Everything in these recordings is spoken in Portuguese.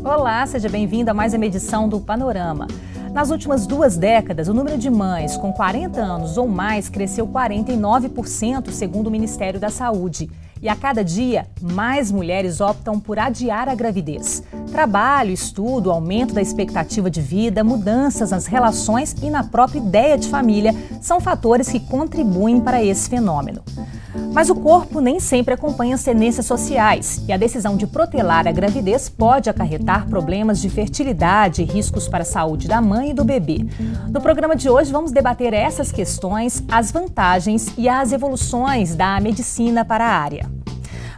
Olá, seja bem-vindo a mais uma edição do Panorama. Nas últimas 2 décadas, o número de mães com 40 anos ou mais cresceu 49%, segundo o Ministério da Saúde. E a cada dia, mais mulheres optam por adiar a gravidez. Trabalho, estudo, aumento da expectativa de vida, mudanças nas relações e na própria ideia de família são fatores que contribuem para esse fenômeno. Mas o corpo nem sempre acompanha as tendências sociais e a decisão de protelar a gravidez pode acarretar problemas de fertilidade e riscos para a saúde da mãe e do bebê. No programa de hoje vamos debater essas questões, as vantagens e as evoluções da medicina para a área.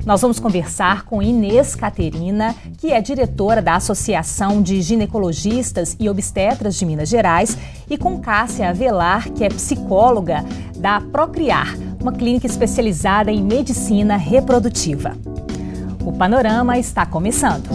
Nós vamos conversar com Inês Caterina, que é diretora da Associação de Ginecologistas e Obstetras de Minas Gerais, e com Cássia Avelar, que é psicóloga da Procriar, uma clínica especializada em medicina reprodutiva. O Panorama está começando.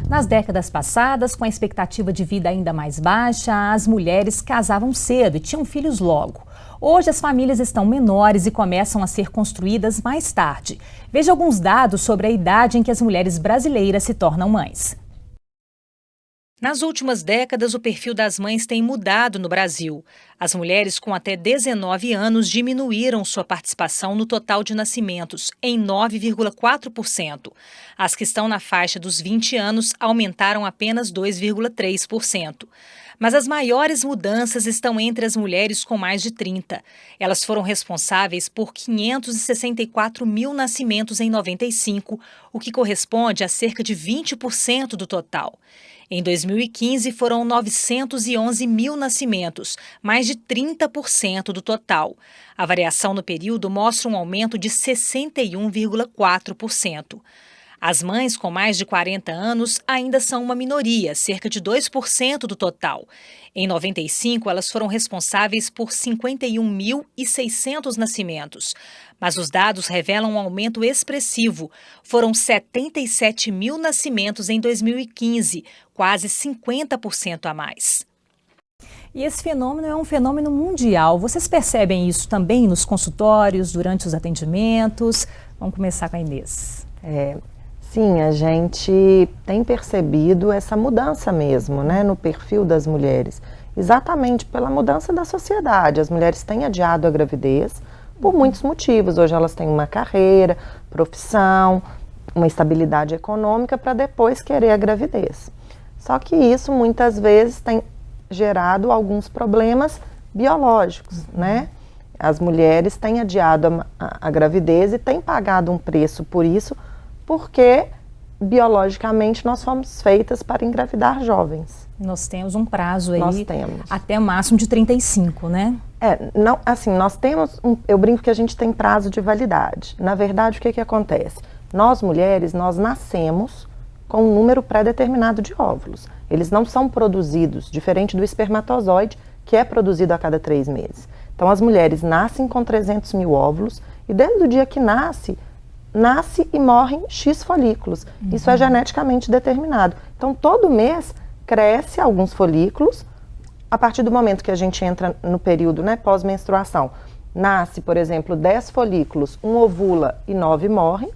Nas décadas passadas, com a expectativa de vida ainda mais baixa, as mulheres casavam cedo e tinham filhos logo. Hoje, as famílias estão menores e começam a ser construídas mais tarde. Veja alguns dados sobre a idade em que as mulheres brasileiras se tornam mães. Nas últimas décadas, o perfil das mães tem mudado no Brasil. As mulheres com até 19 anos diminuíram sua participação no total de nascimentos, em 9,4%. As que estão na faixa dos 20 anos aumentaram apenas 2,3%. Mas as maiores mudanças estão entre as mulheres com mais de 30. Elas foram responsáveis por 564 mil nascimentos em 95, o que corresponde a cerca de 20% do total. Em 2015, foram 911 mil nascimentos, mais de 30% do total. A variação no período mostra um aumento de 61,4%. As mães com mais de 40 anos ainda são uma minoria, cerca de 2% do total. Em 95, elas foram responsáveis por 51.600 nascimentos. Mas os dados revelam um aumento expressivo. Foram 77 mil nascimentos em 2015, quase 50% a mais. E esse fenômeno é um fenômeno mundial. Vocês percebem isso também nos consultórios, durante os atendimentos? Vamos começar com a Inês. Sim, a gente tem percebido essa mudança mesmo, né, no perfil das mulheres. Exatamente pela mudança da sociedade. As mulheres têm adiado a gravidez por muitos motivos. Hoje elas têm uma carreira, profissão, uma estabilidade econômica para depois querer a gravidez. Só que isso muitas vezes tem gerado alguns problemas biológicos, né? As mulheres têm adiado a gravidez e têm pagado um preço por isso, porque biologicamente nós fomos feitas para engravidar jovens. Nós temos um prazo aí, nós temos. Até o máximo de 35, né? Não, assim, nós temos, eu brinco que a gente tem prazo de validade. Na verdade, o que acontece? Nós mulheres, nós nascemos com um número pré-determinado de óvulos. Eles não são produzidos, diferente do espermatozoide, que é produzido a cada 3 meses. Então, as mulheres nascem com 300 mil óvulos e desde o dia que nasce e morrem X folículos. Isso é geneticamente determinado. Então, todo mês cresce alguns folículos. A partir do momento que a gente entra no período, né, pós-menstruação, nasce, por exemplo, 10 folículos, 1 ovula e 9 morrem,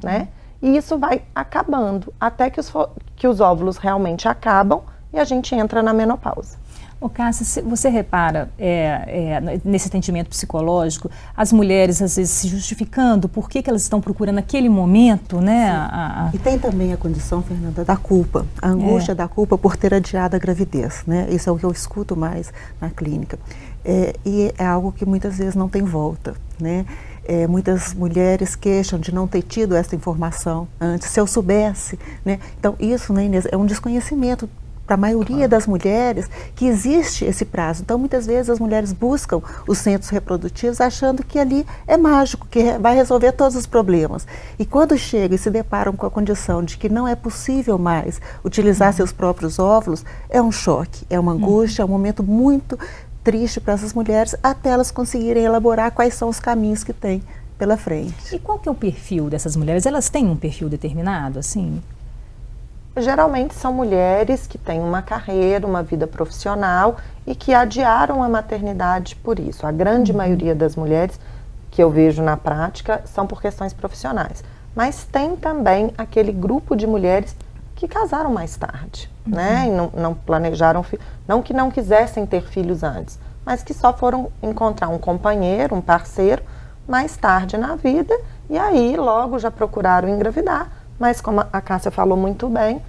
né? E isso vai acabando, até que os óvulos realmente acabam e a gente entra na menopausa. Cássia, você repara nesse atendimento psicológico, as mulheres às vezes se justificando por que elas estão procurando naquele momento, né? E tem também a condição, Fernanda, da culpa, a angústia da culpa por ter adiado a gravidez, né? Isso é o que eu escuto mais na clínica. E é algo que muitas vezes não tem volta, né? Muitas mulheres queixam de não ter tido essa informação antes, se eu soubesse, né? Então isso, né, Inês, é um desconhecimento para a maioria das mulheres que existe esse prazo. Então, muitas vezes as mulheres buscam os centros reprodutivos achando que ali é mágico, que vai resolver todos os problemas. E quando chegam e se deparam com a condição de que não é possível mais utilizar seus próprios óvulos, é um choque, é uma angústia, é um momento muito triste para essas mulheres, até elas conseguirem elaborar quais são os caminhos que têm pela frente. E qual que é o perfil dessas mulheres? Elas têm um perfil determinado, assim? Geralmente são mulheres que têm uma carreira, uma vida profissional e que adiaram a maternidade por isso. A grande maioria das mulheres que eu vejo na prática são por questões profissionais. Mas tem também aquele grupo de mulheres que casaram mais tarde, né? E não planejaram, não que não quisessem ter filhos antes, mas que só foram encontrar um companheiro, um parceiro, mais tarde na vida, e aí logo já procuraram engravidar. Mas como a Cássia falou muito bem,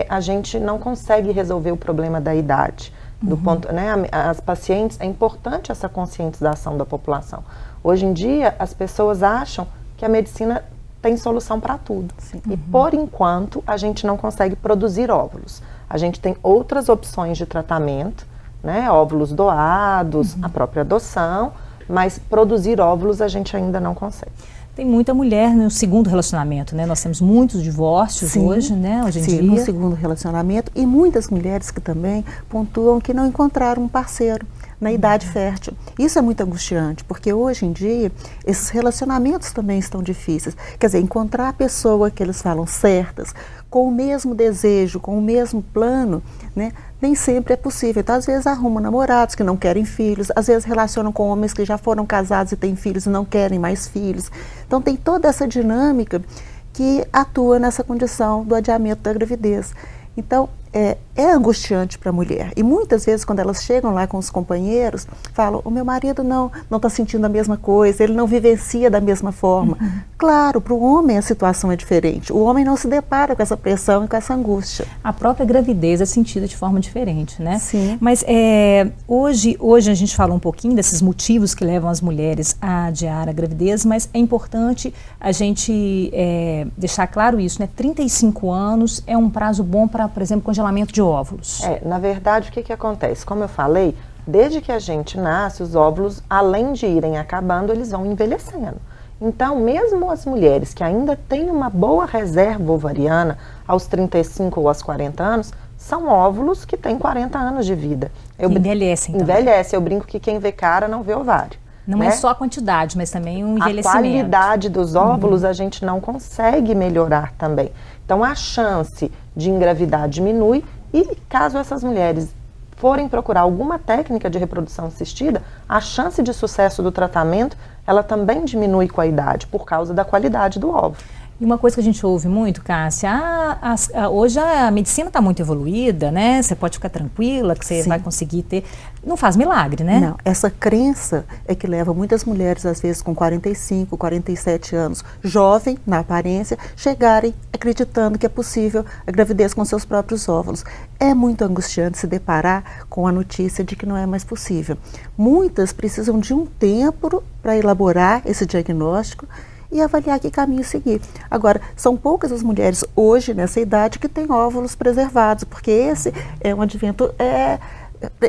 a gente não consegue resolver o problema da idade. Do ponto, né, as pacientes, é importante essa conscientização da população. Hoje em dia, as pessoas acham que a medicina tem solução para tudo. E por enquanto, a gente não consegue produzir óvulos. A gente tem outras opções de tratamento, né, óvulos doados, a própria adoção, mas produzir óvulos a gente ainda não consegue. Tem muita mulher no segundo relacionamento, né? Nós temos muitos divórcios hoje, né? Hoje em dia. No segundo relacionamento, e muitas mulheres que também pontuam que não encontraram um parceiro na idade fértil. Isso é muito angustiante, porque hoje em dia esses relacionamentos também estão difíceis. Quer dizer, encontrar a pessoa que eles falam certas, com o mesmo desejo, com o mesmo plano, né? Nem sempre é possível. Então, às vezes, arrumam namorados que não querem filhos, às vezes relacionam com homens que já foram casados e têm filhos e não querem mais filhos. Então, tem toda essa dinâmica que atua nessa condição do adiamento da gravidez. Então, é angustiante para a mulher. E muitas vezes, quando elas chegam lá com os companheiros, falam, o meu marido não está sentindo a mesma coisa, ele não vivencia da mesma forma. Claro, para o homem a situação é diferente. O homem não se depara com essa pressão e com essa angústia. A própria gravidez é sentida de forma diferente, né? Sim. Mas hoje a gente falou um pouquinho desses motivos que levam as mulheres a adiar a gravidez, mas é importante a gente deixar claro isso, né? 35 anos é um prazo bom para, por exemplo, congelamento de óvulos. Na verdade, o que acontece? Como eu falei, desde que a gente nasce, os óvulos, além de irem acabando, eles vão envelhecendo. Então, mesmo as mulheres que ainda têm uma boa reserva ovariana aos 35 ou aos 40 anos, são óvulos que têm 40 anos de vida. Envelhecem também. Envelhece. Eu brinco que quem vê cara não vê ovário. Não né? é só a quantidade, mas também o envelhecimento. A qualidade dos óvulos a gente não consegue melhorar também. Então, a chance de engravidar diminui e caso essas mulheres forem procurar alguma técnica de reprodução assistida, a chance de sucesso do tratamento, ela também diminui com a idade, por causa da qualidade do óvulo. E uma coisa que a gente ouve muito, Cássia, hoje a medicina está muito evoluída, né? Você pode ficar tranquila que você vai conseguir ter... Não faz milagre, né? Não, essa crença é que leva muitas mulheres, às vezes com 45, 47 anos, jovem na aparência, chegarem acreditando que é possível a gravidez com seus próprios óvulos. É muito angustiante se deparar com a notícia de que não é mais possível. Muitas precisam de um tempo para elaborar esse diagnóstico e avaliar que caminho seguir. Agora, são poucas as mulheres hoje, nessa idade, que têm óvulos preservados, porque esse é um advento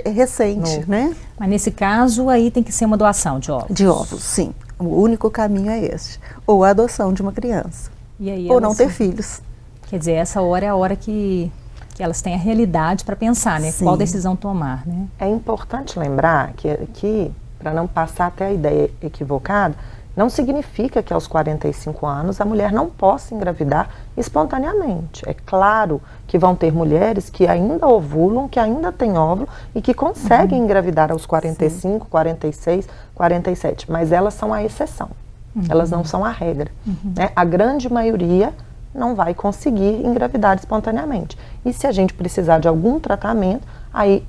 recente, né? Mas nesse caso, aí tem que ser uma doação de óvulos. De óvulos, sim. O único caminho é esse. Ou a adoção de uma criança. E aí ou não ter filhos. Quer dizer, essa hora é a hora que elas têm a realidade para pensar, né? Sim. Qual decisão tomar, né? É importante lembrar que para não passar até a ideia equivocada, não significa que aos 45 anos a mulher não possa engravidar espontaneamente. É claro que vão ter mulheres que ainda ovulam, que ainda têm óvulo e que conseguem engravidar aos 45, 46, 47, mas elas são a exceção. Elas não são a regra. Né? A grande maioria não vai conseguir engravidar espontaneamente. E se a gente precisar de algum tratamento, aí,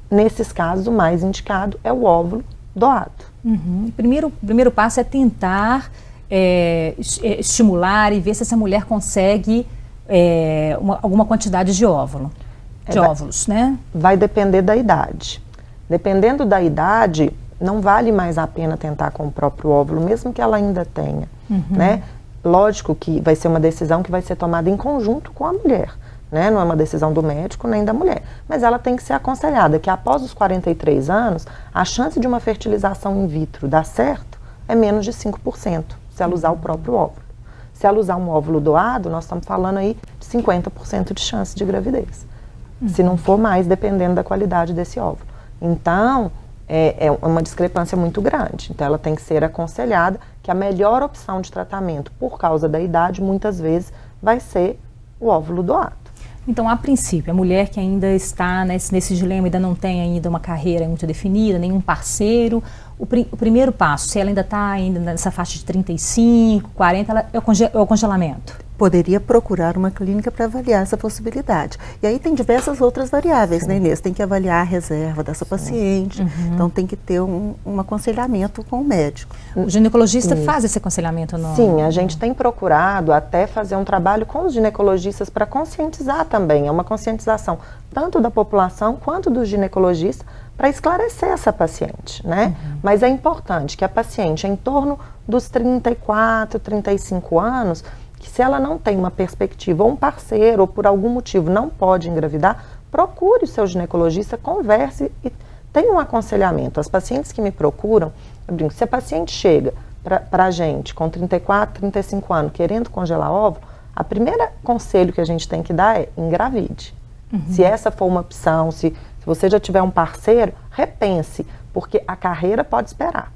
nesses casos, o mais indicado é o óvulo doado. O primeiro passo é tentar estimular e ver se essa mulher consegue alguma quantidade de óvulos, né? Vai depender da idade. Dependendo da idade, não vale mais a pena tentar com o próprio óvulo, mesmo que ela ainda tenha, né? Lógico que vai ser uma decisão que vai ser tomada em conjunto com a mulher, né? Não é uma decisão do médico nem da mulher, mas ela tem que ser aconselhada que após os 43 anos, a chance de uma fertilização in vitro dar certo é menos de 5%, se ela usar o próprio óvulo. Se ela usar um óvulo doado, nós estamos falando aí de 50% de chance de gravidez, se não for mais, dependendo da qualidade desse óvulo. Então, é uma discrepância muito grande. Então, ela tem que ser aconselhada que a melhor opção de tratamento por causa da idade, muitas vezes, vai ser o óvulo doado. Então, a princípio, a mulher que ainda está nesse dilema, ainda não tem ainda uma carreira muito definida, nenhum parceiro, o primeiro passo, se ela ainda está ainda nessa faixa de 35, 40, é o congelamento. Poderia procurar uma clínica para avaliar essa possibilidade. E aí tem diversas outras variáveis, né, Inês? Tem que avaliar a reserva dessa paciente, então tem que ter um aconselhamento com o médico. O ginecologista faz esse aconselhamento? Sim, a gente tem procurado até fazer um trabalho com os ginecologistas para conscientizar também, é uma conscientização tanto da população quanto do ginecologista para esclarecer essa paciente, né? Mas é importante que a paciente em torno dos 34, 35 anos, que se ela não tem uma perspectiva ou um parceiro ou por algum motivo não pode engravidar, procure o seu ginecologista, converse e tenha um aconselhamento. As pacientes que me procuram, eu brinco, se a paciente chega para a gente com 34, 35 anos querendo congelar óvulo, a primeira conselho que a gente tem que dar é engravide. Se essa for uma opção, se você já tiver um parceiro, repense, porque a carreira pode esperar.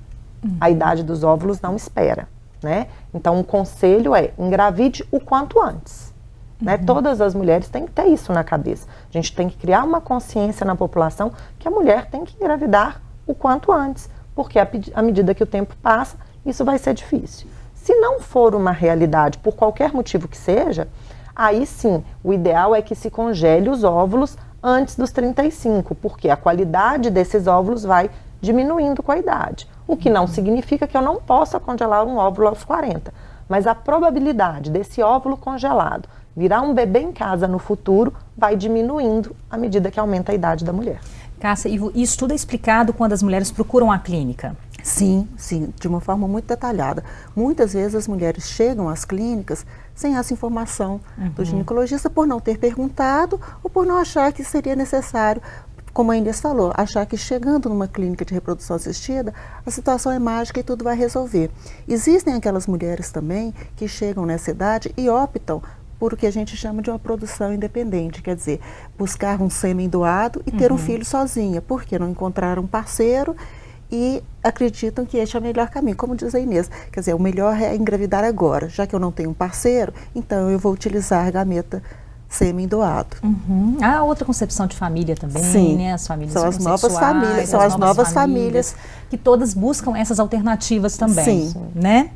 A idade dos óvulos não espera. Né? Então, um conselho é engravide o quanto antes. Né? Todas as mulheres têm que ter isso na cabeça. A gente tem que criar uma consciência na população que a mulher tem que engravidar o quanto antes, porque à medida que o tempo passa, isso vai ser difícil. Se não for uma realidade, por qualquer motivo que seja, aí sim, o ideal é que se congele os óvulos antes dos 35, porque a qualidade desses óvulos vai diminuindo com a idade. O que não significa que eu não possa congelar um óvulo aos 40. Mas a probabilidade desse óvulo congelado virar um bebê em casa no futuro vai diminuindo à medida que aumenta a idade da mulher. Cássia, e isso tudo é explicado quando as mulheres procuram a clínica? Sim, sim, de uma forma muito detalhada. Muitas vezes as mulheres chegam às clínicas sem essa informação do ginecologista por não ter perguntado ou por não achar que seria necessário, como a Inês falou, achar que chegando numa clínica de reprodução assistida, a situação é mágica e tudo vai resolver. Existem aquelas mulheres também que chegam nessa idade e optam por o que a gente chama de uma produção independente, quer dizer, buscar um sêmen doado e ter um filho sozinha, porque não encontraram um parceiro e acreditam que este é o melhor caminho, como diz a Inês. Quer dizer, o melhor é engravidar agora, já que eu não tenho um parceiro, então eu vou utilizar a gameta sêmen doado. Há outra concepção de família também, sim, né? As famílias são as novas famílias, são as novas famílias que todas buscam essas alternativas também, sim, né?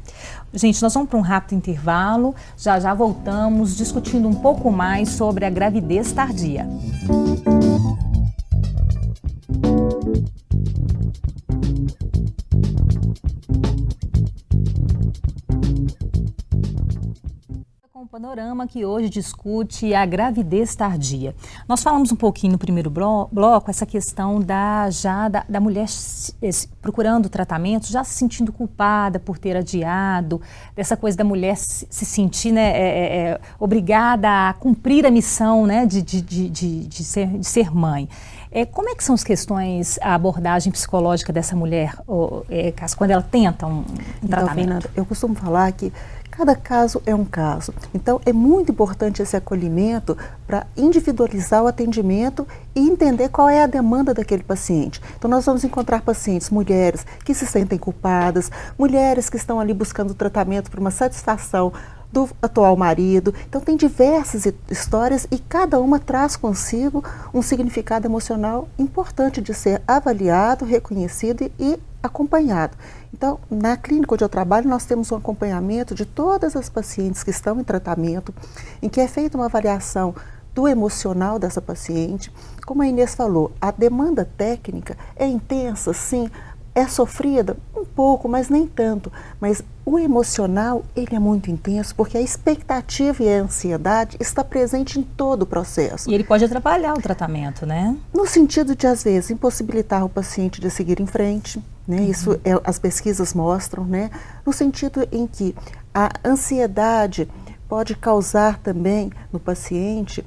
Gente, nós vamos para um rápido intervalo, já voltamos discutindo um pouco mais sobre a gravidez tardia. Panorama que hoje discute a gravidez tardia. Nós falamos um pouquinho no primeiro bloco essa questão da mulher procurando tratamento, já se sentindo culpada por ter adiado, dessa coisa da mulher se sentir, né, obrigada a cumprir a missão, né, de ser mãe. Como é que são as questões, a abordagem psicológica dessa mulher, quando ela tenta um tratamento? Fernanda, eu costumo falar que cada caso é um caso. Então, é muito importante esse acolhimento para individualizar o atendimento e entender qual é a demanda daquele paciente. Então, nós vamos encontrar pacientes, mulheres que se sentem culpadas, mulheres que estão ali buscando tratamento por uma satisfação do atual marido. Então, tem diversas histórias e cada uma traz consigo um significado emocional importante de ser avaliado, reconhecido e acompanhado. Então, na clínica onde eu trabalho, nós temos um acompanhamento de todas as pacientes que estão em tratamento, em que é feita uma avaliação do emocional dessa paciente. Como a Inês falou, a demanda técnica é intensa, sim, é sofrida um pouco, mas nem tanto. Mas o emocional, ele é muito intenso, porque a expectativa e a ansiedade está presente em todo o processo. E ele pode atrapalhar o tratamento, né? No sentido de, às vezes, impossibilitar o paciente de seguir em frente, né? Isso as pesquisas mostram, né? No sentido em que a ansiedade pode causar também no paciente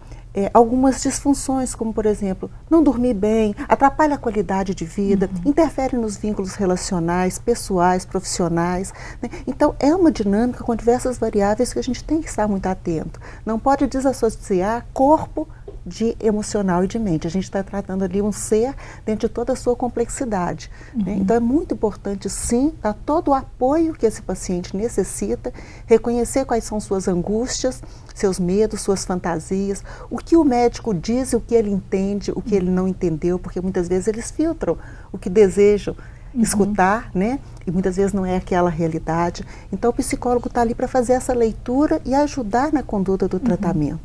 algumas disfunções, como por exemplo, não dormir bem, atrapalha a qualidade de vida, interfere nos vínculos relacionais, pessoais, profissionais, né? Então é uma dinâmica com diversas variáveis que a gente tem que estar muito atento. Não pode desassociar corpo de emocional e de mente. A gente está tratando ali um ser dentro de toda a sua complexidade. Né? Então é muito importante, sim, dar todo o apoio que esse paciente necessita, reconhecer quais são suas angústias, seus medos, suas fantasias, o que o médico diz, o que ele entende, o que ele não entendeu, porque muitas vezes eles filtram o que desejam escutar, né? E muitas vezes não é aquela realidade. Então o psicólogo está ali para fazer essa leitura e ajudar na conduta do tratamento.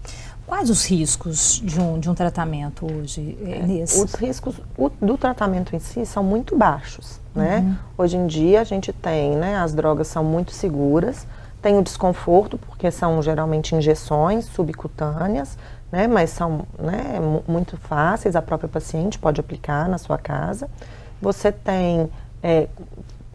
Quais os riscos de um tratamento hoje, Inês? Os riscos do tratamento em si são muito baixos, né? Hoje em dia a gente tem, né, as drogas são muito seguras, tem o desconforto, porque são geralmente injeções subcutâneas, né, mas são, né, muito fáceis, a própria paciente pode aplicar na sua casa. Você tem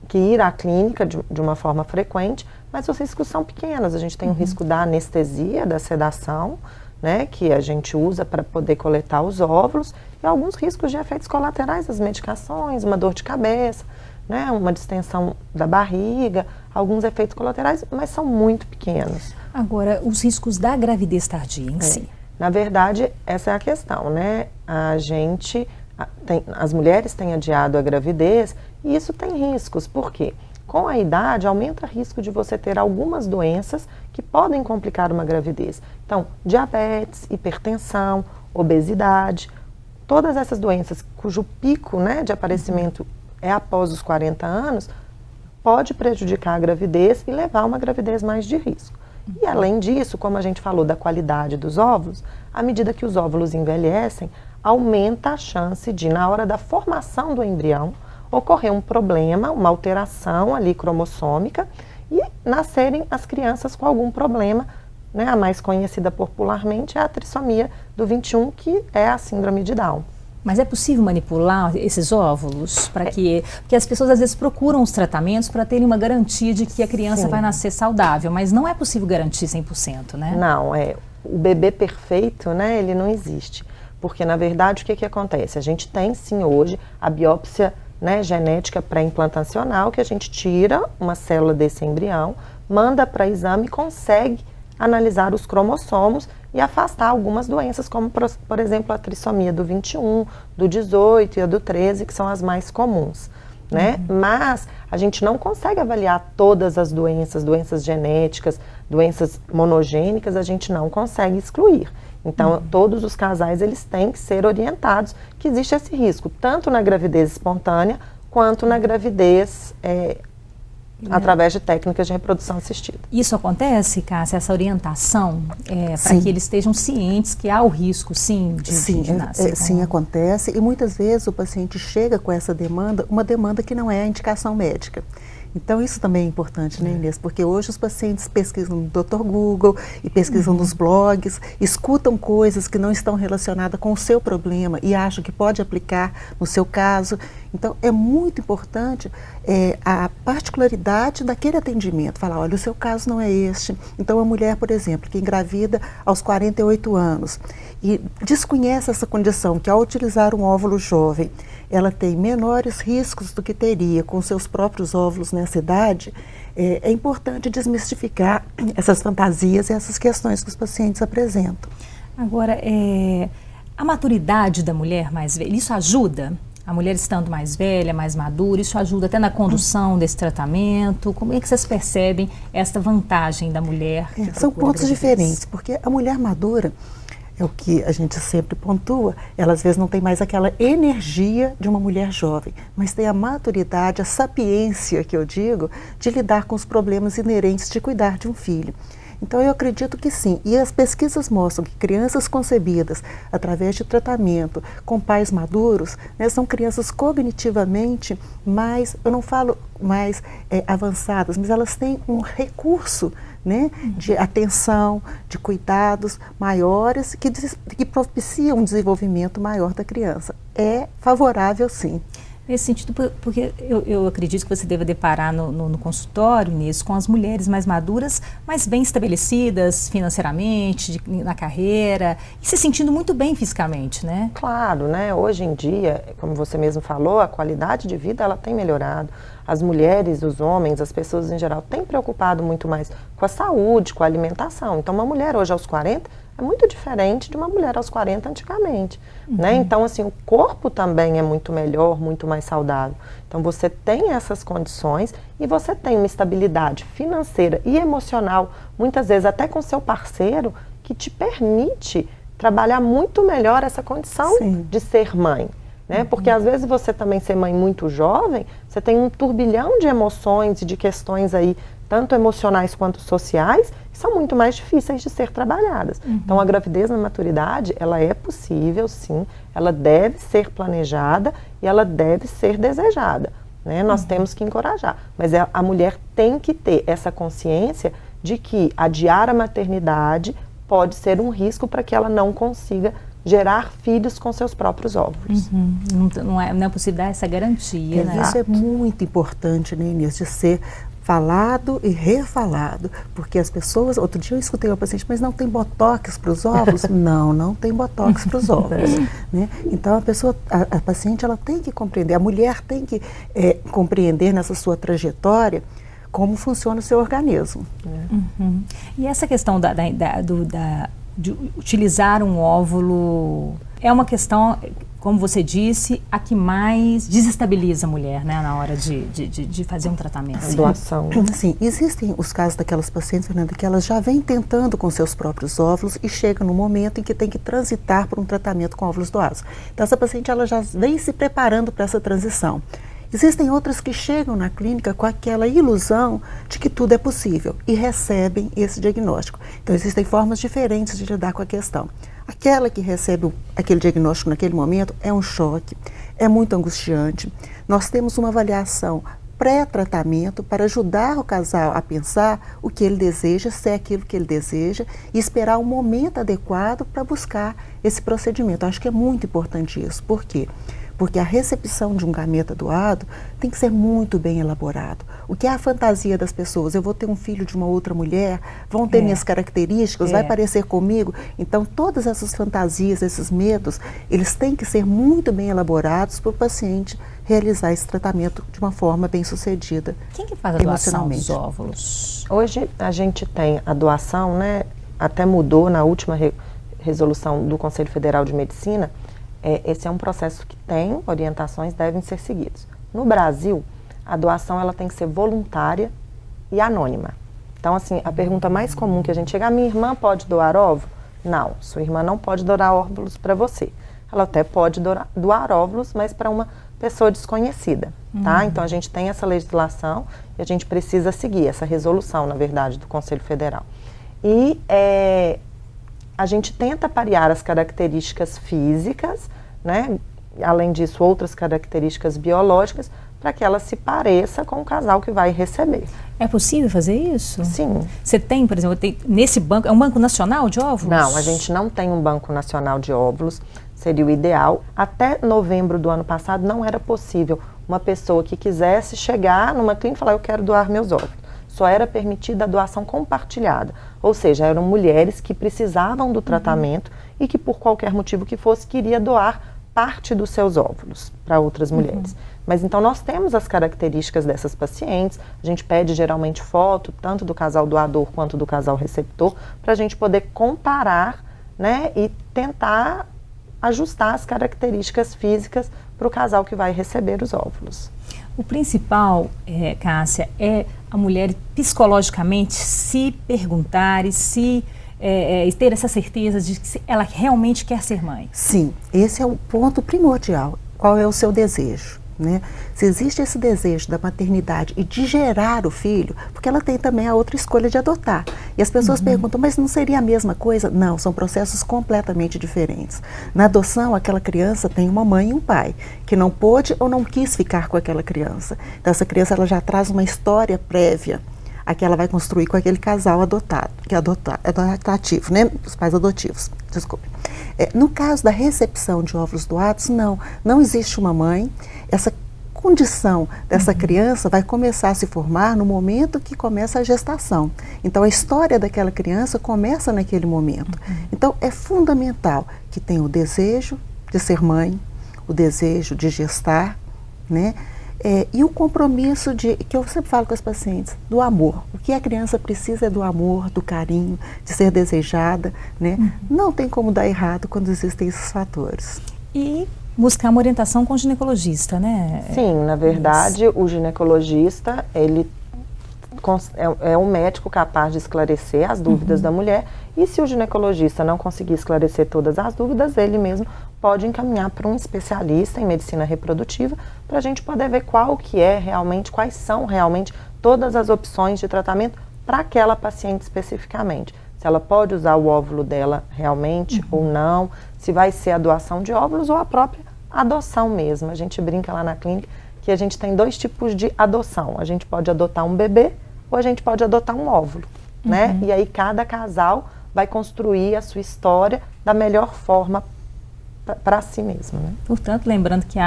que ir à clínica de uma forma frequente, mas os riscos são pequenos. A gente tem o risco da anestesia, da sedação, né, que a gente usa para poder coletar os óvulos, e alguns riscos de efeitos colaterais das medicações, uma dor de cabeça, né, uma distensão da barriga, alguns efeitos colaterais, mas são muito pequenos. Agora, os riscos da gravidez tardia em si. Na verdade, essa é a questão, né? As mulheres têm adiado a gravidez e isso tem riscos. Por quê? Com a idade, aumenta o risco de você ter algumas doenças que podem complicar uma gravidez. Então, diabetes, hipertensão, obesidade, todas essas doenças cujo pico, né, de aparecimento é após os 40 anos, pode prejudicar a gravidez e levar a uma gravidez mais de risco. E além disso, como a gente falou da qualidade dos óvulos, à medida que os óvulos envelhecem, aumenta a chance de, na hora da formação do embrião, ocorrer um problema, uma alteração ali cromossômica e nascerem as crianças com algum problema, né? A mais conhecida popularmente é a trissomia do 21, que é a síndrome de Down. Mas é possível manipular esses óvulos para porque as pessoas às vezes procuram os tratamentos para terem uma garantia de que a criança vai nascer saudável, mas não é possível garantir 100%, né? Não, o bebê perfeito, né, ele não existe. Porque, na verdade, o que acontece? A gente tem, sim, hoje, a biópsia, né, genética pré-implantacional, que a gente tira uma célula desse embrião, manda para exame e consegue analisar os cromossomos e afastar algumas doenças, como, por exemplo, a trissomia do 21, do 18 e a do 13, que são as mais comuns, né? Mas a gente não consegue avaliar todas as doenças genéticas, doenças monogênicas, a gente não consegue excluir. Então, todos os casais, eles têm que ser orientados que existe esse risco, tanto na gravidez espontânea, quanto na gravidez através de técnicas de reprodução assistida. Isso acontece, Cássia, essa orientação, para que eles estejam cientes que há o risco, sim, de nascer? Sim, acontece, e muitas vezes o paciente chega com essa demanda, uma demanda que não é a indicação médica. Então, isso também é importante, né, Inês? Porque hoje os pacientes pesquisam no Dr. Google e pesquisam nos blogs, escutam coisas que não estão relacionadas com o seu problema e acham que pode aplicar no seu caso. Então, é muito importante a particularidade daquele atendimento. Falar, olha, o seu caso não é este. Então, a mulher, por exemplo, que engravida aos 48 anos e desconhece essa condição, que ao utilizar um óvulo jovem, ela tem menores riscos do que teria com seus próprios óvulos nessa idade, é importante desmistificar essas fantasias e essas questões que os pacientes apresentam. Agora, a maturidade da mulher mais velha, isso ajuda? A mulher estando mais velha, mais madura, isso ajuda até na condução desse tratamento? Como é que vocês percebem esta vantagem da mulher? São pontos diferentes, porque a mulher madura, é o que a gente sempre pontua, ela às vezes não tem mais aquela energia de uma mulher jovem, mas tem a maturidade, a sapiência, que eu digo, de lidar com os problemas inerentes de cuidar de um filho. Então eu acredito que sim, e as pesquisas mostram que crianças concebidas através de tratamento com pais maduros, né, são crianças cognitivamente mais, eu não falo mais avançadas, mas elas têm um recurso, né, de atenção, de cuidados maiores que propiciam um desenvolvimento maior da criança. É favorável, sim. Nesse sentido, porque eu acredito que você deva deparar no consultório, nisso, com as mulheres mais maduras, mais bem estabelecidas financeiramente, na carreira, e se sentindo muito bem fisicamente, né? Claro, né? Hoje em dia, como você mesmo falou, a qualidade de vida ela tem melhorado. as mulheres, os homens, as pessoas em geral têm preocupado muito mais com a saúde, com a alimentação. Então, uma mulher hoje aos 40 é muito diferente de uma mulher aos 40 antigamente, né? Então, assim, o corpo também é muito melhor, muito mais saudável. Então, você tem essas condições e você tem uma estabilidade financeira e emocional, muitas vezes até com seu parceiro, que te permite trabalhar muito melhor essa condição de ser mãe. Né? Porque às vezes você também ser mãe muito jovem, você tem um turbilhão de emoções e de questões aí, tanto emocionais quanto sociais, que são muito mais difíceis de ser trabalhadas. Então a gravidez na maturidade, ela é possível sim, ela deve ser planejada e ela deve ser desejada. Né? Nós temos que encorajar, mas a mulher tem que ter essa consciência de que adiar a maternidade pode ser um risco para que ela não consiga gerar filhos com seus próprios óvulos. Não é possível dar essa garantia, né? Isso é muito importante, né, Inês, de ser falado e refalado, porque as pessoas, outro dia eu escutei uma paciente, mas não tem botox para os óvulos? Não tem botox para os óvulos, né? Então a paciente, ela tem que compreender, a mulher tem que compreender nessa sua trajetória como funciona o seu organismo. E essa questão de utilizar um óvulo é uma questão, como você disse, a que mais desestabiliza a mulher, né, na hora de fazer um tratamento. A doação. Sim, existem os casos daquelas pacientes, Fernanda, que elas já vêm tentando com seus próprios óvulos e chega no momento em que tem que transitar para um tratamento com óvulos doados. Então essa paciente, ela já vem se preparando para essa transição. Existem outras que chegam na clínica com aquela ilusão de que tudo é possível e recebem esse diagnóstico. Então, existem formas diferentes de lidar com a questão. Aquela que recebe aquele diagnóstico naquele momento é um choque, é muito angustiante. Nós temos uma avaliação pré-tratamento para ajudar o casal a pensar o que ele deseja, se é aquilo que ele deseja, e esperar um momento adequado para buscar esse procedimento. Eu acho que é muito importante isso. Por quê? Porque a recepção de um gameta doado tem que ser muito bem elaborado. O que é a fantasia das pessoas? Eu vou ter um filho de uma outra mulher, vão ter minhas características, vai parecer comigo. Então, todas essas fantasias, esses medos, eles têm que ser muito bem elaborados para o paciente realizar esse tratamento de uma forma bem sucedida. Quem que faz a doação dos óvulos? Hoje a gente tem a doação, né? Até mudou na última resolução do Conselho Federal de Medicina. Esse é um processo que tem orientações, devem ser seguidos. No Brasil, a doação ela tem que ser voluntária e anônima. Então, assim, a pergunta mais comum que a gente chega, minha irmã pode doar óvulo? Não, sua irmã não pode doar óvulos para você. Ela até pode doar óvulos, mas para uma pessoa desconhecida, tá? Então, a gente tem essa legislação e a gente precisa seguir essa resolução, na verdade, do Conselho Federal. E a gente tenta parear as características físicas, né? Além disso, outras características biológicas, para que ela se pareça com o casal que vai receber. É possível fazer isso? Sim. Você tem, por exemplo, nesse banco, é um banco nacional de óvulos? Não, a gente não tem um banco nacional de óvulos, seria o ideal. Até novembro do ano passado não era possível uma pessoa que quisesse chegar numa clínica e falar, eu quero doar meus óvulos. Só era permitida a doação compartilhada, ou seja, eram mulheres que precisavam do tratamento e que por qualquer motivo que fosse, queria doar parte dos seus óvulos para outras mulheres. Mas então nós temos as características dessas pacientes, a gente pede geralmente foto, tanto do casal doador quanto do casal receptor, para a gente poder comparar, né, e tentar ajustar as características físicas para o casal que vai receber os óvulos. O principal, Cássia, é a mulher psicologicamente se perguntar e ter essa certeza de que ela realmente quer ser mãe. Sim, esse é o ponto primordial. Qual é o seu desejo? Né? Se existe esse desejo da maternidade e de gerar o filho, porque ela tem também a outra escolha de adotar. E as pessoas perguntam, mas não seria a mesma coisa? Não, são processos completamente diferentes. Na adoção, aquela criança tem uma mãe e um pai, que não pôde ou não quis ficar com aquela criança. Então essa criança ela já traz uma história prévia a que ela vai construir com aquele casal adotado, que é adotativo, né? Os pais adotivos, desculpe. No caso da recepção de óvulos doados, não existe uma mãe. Essa condição dessa criança vai começar a se formar no momento que começa a gestação. Então, a história daquela criança começa naquele momento. Então, é fundamental que tenha o desejo de ser mãe, o desejo de gestar, né? E o compromisso que eu sempre falo com as pacientes, do amor. O que a criança precisa é do amor, do carinho, de ser desejada, né? Não tem como dar errado quando existem esses fatores. E buscar uma orientação com o ginecologista, né? Sim, na verdade, o ginecologista, ele é um médico capaz de esclarecer as dúvidas da mulher, e se o ginecologista não conseguir esclarecer todas as dúvidas, ele mesmo pode encaminhar para um especialista em medicina reprodutiva para a gente poder ver quais são realmente todas as opções de tratamento para aquela paciente especificamente. Se ela pode usar o óvulo dela realmente ou não, se vai ser a doação de óvulos ou a própria adoção mesmo. A gente brinca lá na clínica que a gente tem 2 tipos de adoção. A gente pode adotar um bebê ou a gente pode adotar um óvulo, né? E aí cada casal vai construir a sua história da melhor forma para si mesmo, né? Portanto, lembrando que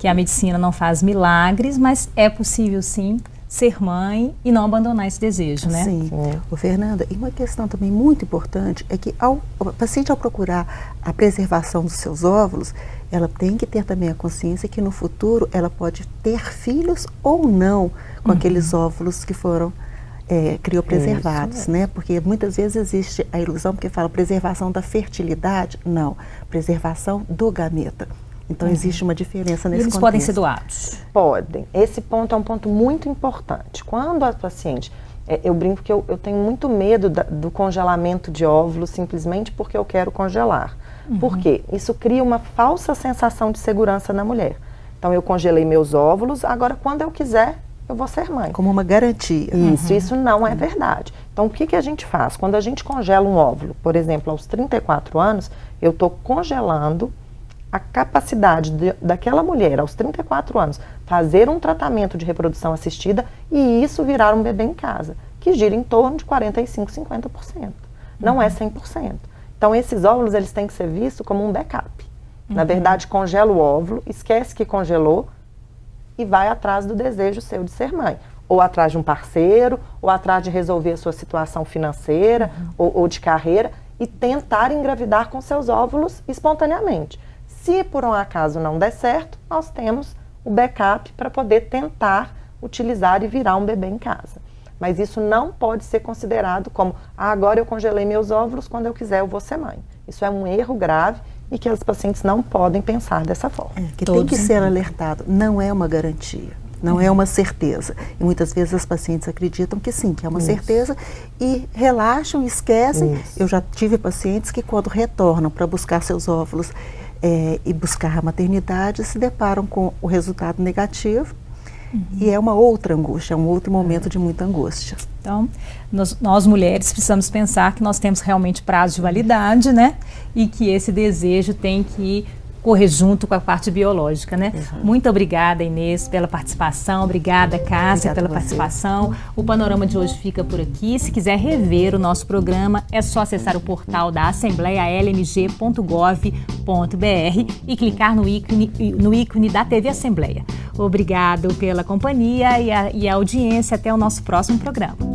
a medicina não faz milagres, mas é possível sim ser mãe e não abandonar esse desejo, né? Sim. Fernanda, e uma questão também muito importante é que a paciente, ao procurar a preservação dos seus óvulos, ela tem que ter também a consciência que no futuro ela pode ter filhos ou não com aqueles óvulos que foram criopreservados, né? Porque muitas vezes existe a ilusão, porque fala preservação da fertilidade, não, preservação do gameta. Então existe uma diferença nesse contexto. Eles podem ser doados? Podem. Esse ponto é um ponto muito importante. Quando a paciente, eu brinco que eu tenho muito medo do congelamento de óvulos simplesmente porque eu quero congelar. Por quê? Isso cria uma falsa sensação de segurança na mulher. Então eu congelei meus óvulos, agora quando eu quiser, eu vou ser mãe. Como uma garantia. Isso não é verdade. Então o que a gente faz? Quando a gente congela um óvulo, por exemplo, aos 34 anos, eu estou congelando a capacidade daquela mulher, aos 34 anos, fazer um tratamento de reprodução assistida e isso virar um bebê em casa, que gira em torno de 45%, 50%. Não é 100%. Então, esses óvulos, eles têm que ser vistos como um backup. Na verdade, congela o óvulo, esquece que congelou e vai atrás do desejo seu de ser mãe. Ou atrás de um parceiro, ou atrás de resolver a sua situação financeira ou de carreira e tentar engravidar com seus óvulos espontaneamente. Se por um acaso não der certo, nós temos o backup para poder tentar utilizar e virar um bebê em casa. Mas isso não pode ser considerado como, agora eu congelei meus óvulos, quando eu quiser eu vou ser mãe. Isso é um erro grave e que as pacientes não podem pensar dessa forma. Que tem que ser alertado, não é uma garantia, não é uma certeza. E muitas vezes as pacientes acreditam que sim, que é uma certeza e relaxam, esquecem. Eu já tive pacientes que quando retornam para buscar seus óvulos e buscar a maternidade, se deparam com o resultado negativo e é uma outra angústia, é um outro momento de muita angústia. Então, nós mulheres precisamos pensar que nós temos realmente prazo de validade, né? E que esse desejo tem que correr junto com a parte biológica, né? Muito obrigada, Inês, pela participação. Obrigada, Cássia, pela participação. O Panorama de hoje fica por aqui. Se quiser rever o nosso programa, é só acessar o portal da Assembleia, lmg.gov.br, e clicar no ícone da TV Assembleia. Obrigado pela companhia e a audiência. Até o nosso próximo programa.